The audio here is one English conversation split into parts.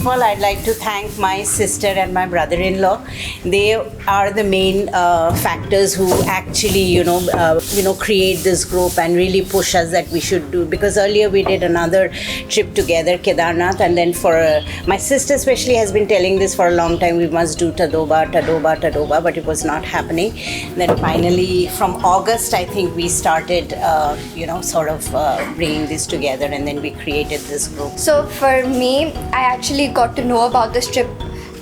of all, I'd like to thank my sister and my brother-in-law. They are the main factors who actually, create this group and really push us that we should do. Because earlier we did another trip together, Kedarnath, and then my sister especially has been telling this for a long time. We must do Tadoba, but it was not happening. Then finally, from August, I think we started, bringing this together, and then we created this group. So for me, I actually got to know about this trip,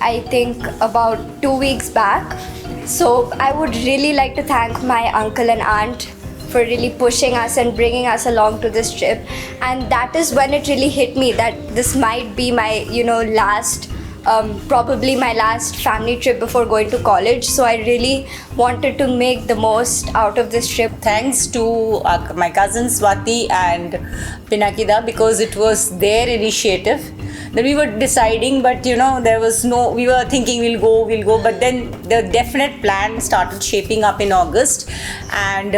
I think about 2 weeks back. So I would really like to thank my uncle and aunt for really pushing us and bringing us along to this trip. And that is when it really hit me that this might be my, probably my last family trip before going to college. So I really wanted to make the most out of this trip. Thanks to my cousins Swati and Pinakida, because it was their initiative. Then we were deciding, but there was we were thinking we'll go, but then the definite plan started shaping up in August, and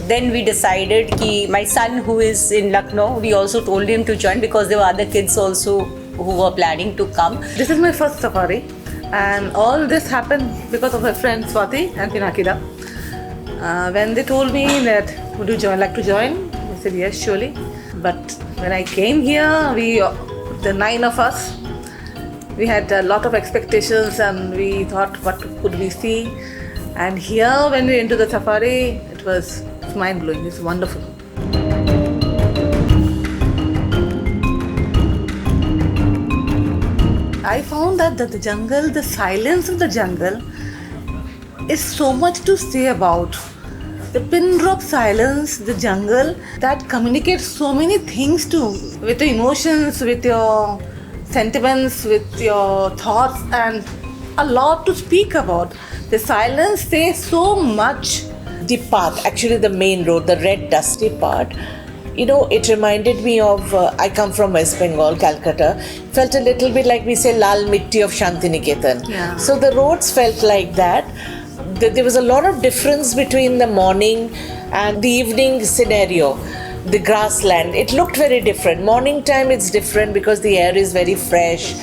then we decided my son who is in Lucknow, we also told him to join because there were other kids also who were planning to come. This is my first safari, and all this happened because of my friends Swati and Pinakida. When they told me that, would you like to join? I said yes, surely. But when I came here, the 9 of us, we had a lot of expectations and we thought, what could we see? And here, when we went to the safari, it's mind-blowing, it's wonderful. I found that the jungle, the silence of the jungle is so much to say about. The pin drop silence, the jungle, that communicates so many things too, with your emotions, with your sentiments, with your thoughts, and a lot to speak about. The silence says so much. The path, actually the main road, the red dusty part, it reminded me of, I come from West Bengal, Calcutta, felt a little bit like we say Lal Mitti of Shantiniketan. Yeah. So the roads felt like that. There was a lot of difference between the morning and the evening scenario, the grassland. It looked very different. Morning time it's different because the air is very fresh,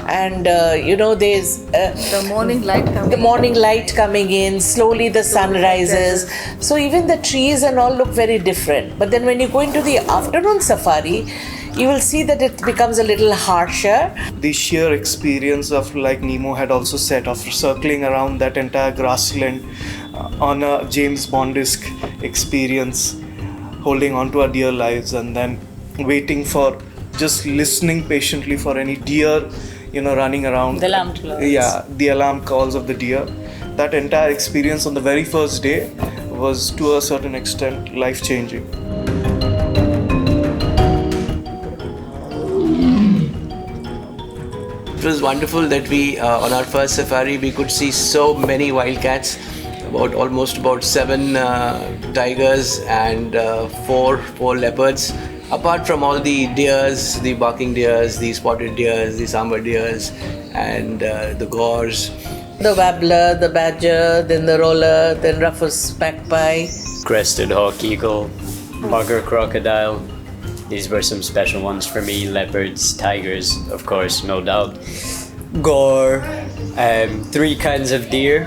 and there's The morning light coming in, slowly the sun rises. So even the trees and all look very different. But then when you go into the afternoon safari, you will see that it becomes a little harsher. The sheer experience of, like Nemo had also said, of circling around that entire grassland on a James Bond-esque experience, holding on to our dear lives and then waiting for, just listening patiently for any deer, running around. The alarm calls. Yeah, the alarm calls of the deer. That entire experience on the very first day was, to a certain extent, life-changing. It was wonderful that we, on our first safari, we could see so many wildcats, almost about 7 tigers and 4 leopards. Apart from all the deers, the barking deers, the spotted deers, the sambar deers, and the gores. The wabbler, the badger, then the roller, then Rufus magpie. Crested hawk eagle, mugger crocodile. These were some special ones for me. Leopards, tigers, of course, no doubt. Gore, 3 kinds of deer.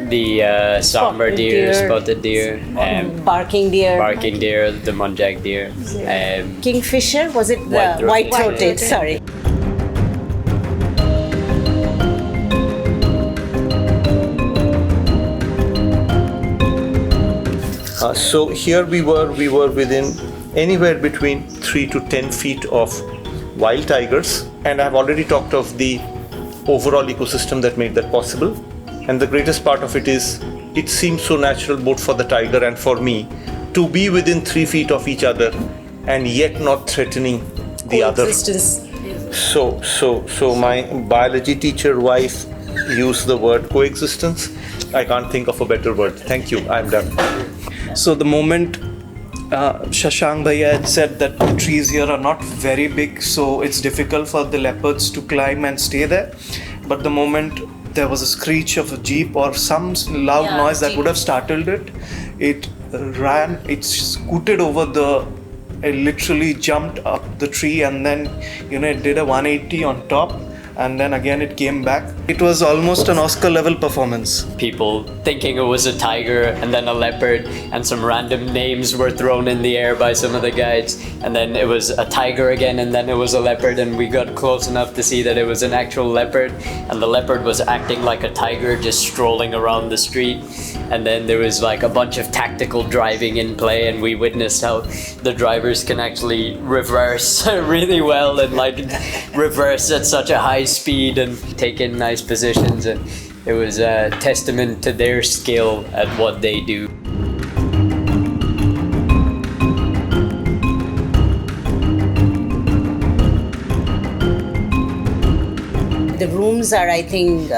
The sambar deer, spotted deer, Barking deer, the munjak deer. kingfisher, was it the white-throated? Sorry. So here we were within anywhere between 3 to 10 feet of wild tigers, and I've already talked of the overall ecosystem that made that possible. And the greatest part of it is, it seems so natural both for the tiger and for me to be within 3 feet of each other and yet not threatening the other. So my biology teacher wife used the word coexistence. I can't think of a better word. Thank you, I'm done. So the moment Shashank Bhaiya had said that the trees here are not very big, so it's difficult for the leopards to climb and stay there. But the moment there was a screech of a jeep or some loud noise that would have startled it, it scooted over it literally jumped up the tree, and then it did a 180 on top, and then again it came back. It was almost an Oscar level performance. People thinking it was a tiger and then a leopard, and some random names were thrown in the air by some of the guides, and then it was a tiger again, and then it was a leopard, and we got close enough to see that it was an actual leopard, and the leopard was acting like a tiger, just strolling around the street. And then there was like a bunch of tactical driving in play, and we witnessed how the drivers can actually reverse really well, and like reverse at such a high speed and take in nice positions, and it was a testament to their skill at what they do. The rooms are, I think,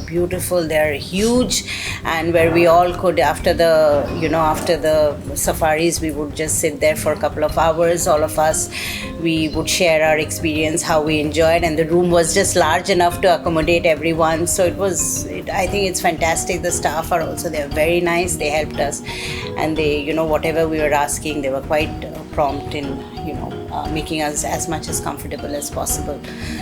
beautiful. They're huge, and where we all could, after the safaris, we would just sit there for a couple of hours. All of us, we would share our experience, how we enjoyed, and the room was just large enough to accommodate everyone. So I think it's fantastic. The staff are also, they're very nice. They helped us, and they, whatever we were asking, they were quite prompt in, making us as much as comfortable as possible.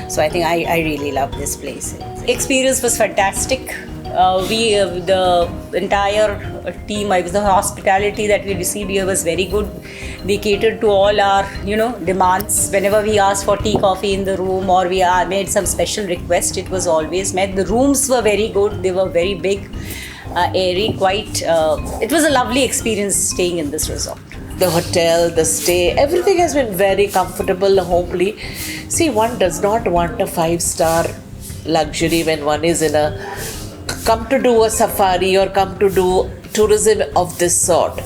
So I think I really love this place. Experience was fantastic. The entire team, the hospitality that we received here was very good. They catered to all our, demands. Whenever we asked for tea, coffee in the room, or we made some special request, it was always met. The rooms were very good. They were very big, airy, it was a lovely experience staying in this resort. The hotel, the stay, everything has been very comfortable, homely. See, one does not want a 5-star luxury when one is come to do a safari or come to do tourism of this sort.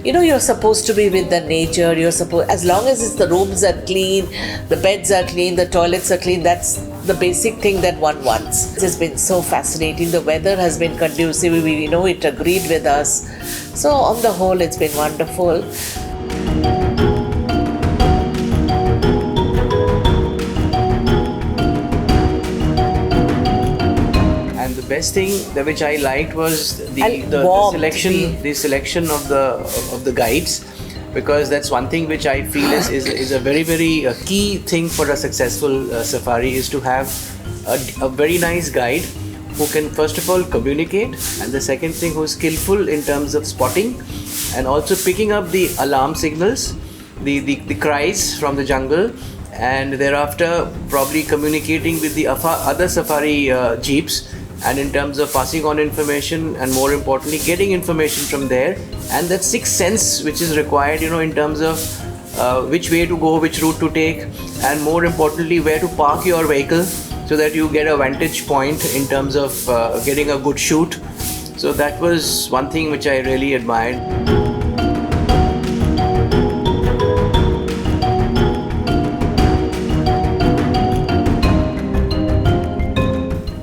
You're supposed to be with the nature. As long as the rooms are clean, the beds are clean, the toilets are clean, that's the basic thing that one wants. It has been so fascinating. The weather has been conducive. It agreed with us. So on the whole, it's been wonderful. Best thing which I liked was the selection of the guides, because that's one thing which I feel is a very key thing for a successful safari, is to have a very nice guide who can first of all communicate, and the second thing, who is skillful in terms of spotting and also picking up the alarm signals, the cries from the jungle, and thereafter probably communicating with the other safari jeeps, and in terms of passing on information, and more importantly getting information from there, and that sixth sense which is required, in terms of which way to go, which route to take, and more importantly where to park your vehicle so that you get a vantage point in terms of getting a good shoot. So that was one thing which I really admired.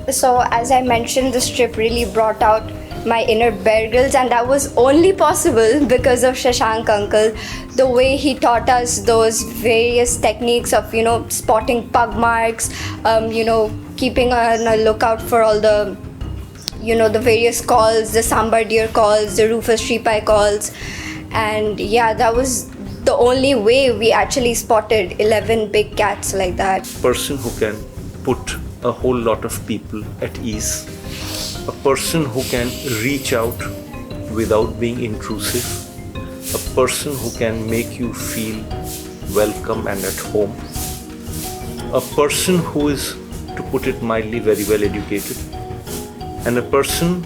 So as I mentioned, this trip really brought out my inner Bear Grylls, and that was only possible because of Shashank uncle. The way he taught us those various techniques of, spotting pug marks, keeping on a lookout for all the, the various calls, the sambar deer calls, the rufous sheepeye calls. And yeah, that was the only way we actually spotted 11 big cats like that. Person who can put a whole lot of people at ease, a person who can reach out without being intrusive, a person who can make you feel welcome and at home, a person who is, to put it mildly, very well educated, and a person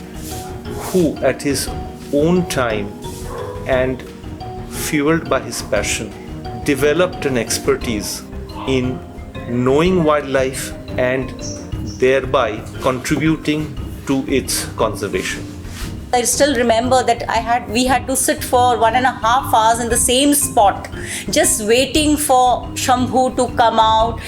who at his own time and fueled by his passion developed an expertise in knowing wildlife and thereby contributing to its conservation. I still remember that we had to sit for 1.5 hours in the same spot, just waiting for Shambhu to come out,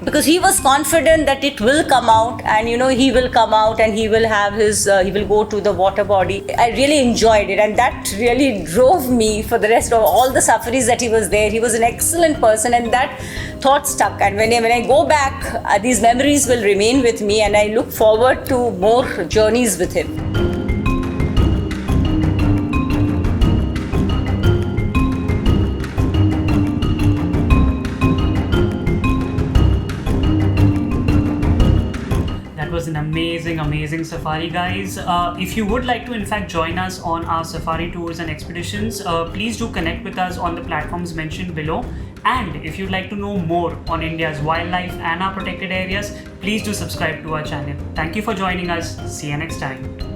because he was confident that it will come out, and he will come out and he will have he will go to the water body. I really enjoyed it, and that really drove me for the rest of all the safaris that he was there. He was an excellent person, and that thought stuck, and when I go back, these memories will remain with me, and I look forward to more journeys with him. amazing safari, guys. If you would like to in fact join us on our safari tours and expeditions, please do connect with us on the platforms mentioned below. And if you'd like to know more on India's wildlife and our protected areas, please do subscribe to our channel. Thank you for joining us. See you next time.